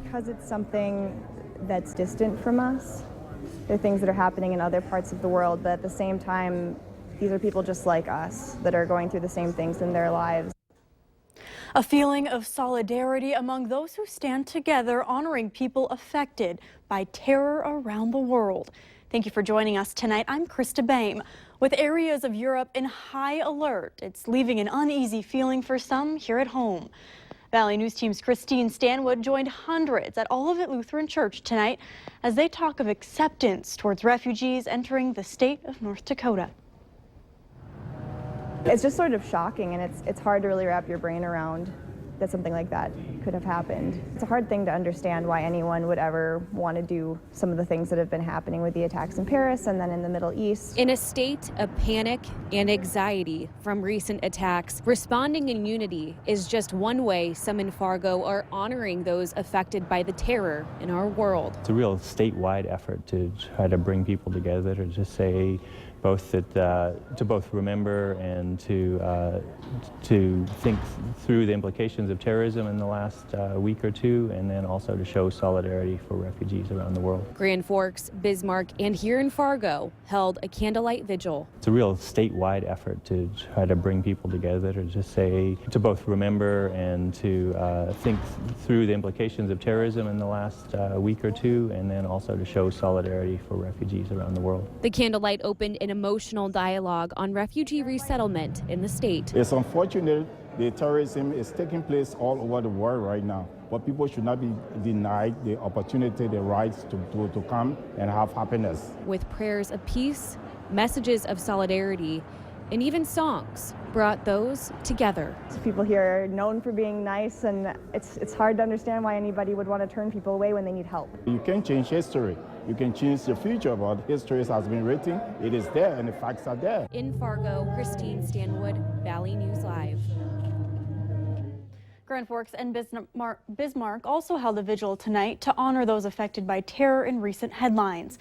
because it's something that's distant from us. There are things that are happening in other parts of the world, but at the same time, these are people just like us that are going through the same things in their lives. A feeling of solidarity among those who stand together honoring people affected by terror around the world. Thank you for joining us tonight. I'm Krista Baim. With areas of Europe in high alert, it's leaving an uneasy feeling for some here at home. Valley News Team's Christine Stanwood joined hundreds at Olivet Lutheran Church tonight as they talk of acceptance towards refugees entering the state of North Dakota. It's just sort of shocking, and it's hard to really wrap your brain around that something like that could have happened. It's a hard thing to understand why anyone would ever want to do some of the things that have been happening with the attacks in Paris and then in the Middle East. In a state of panic and anxiety from recent attacks, responding in unity is just one way some in Fargo are honoring those affected by the terror in our world. It's a real statewide effort to try to bring people together to just say both that to both remember and to think through the implications of terrorism in the last week or two, and then also to show solidarity for refugees around the world. Grand Forks, Bismarck, and here in Fargo held a candlelight vigil. It's a real statewide effort to try to bring people together to just say to both remember and to think through the implications of terrorism in the last week or two, and then also to show solidarity for refugees around the world. The candlelight opened an emotional dialogue on refugee resettlement in the state. It's unfortunate that terrorism is taking place all over the world right now, but people should not be denied the opportunity, the rights to come and have happiness. With prayers of peace, messages of solidarity, and even songs brought those together. People here are known for being nice, and it's hard to understand why anybody would want to turn people away when they need help. You can change history. You can change the future, but history has been written. It is there, and the facts are there. In Fargo, Christine Stanwood, Valley News Live. Grand Forks and Bismarck also held a vigil tonight to honor those affected by terror in recent headlines.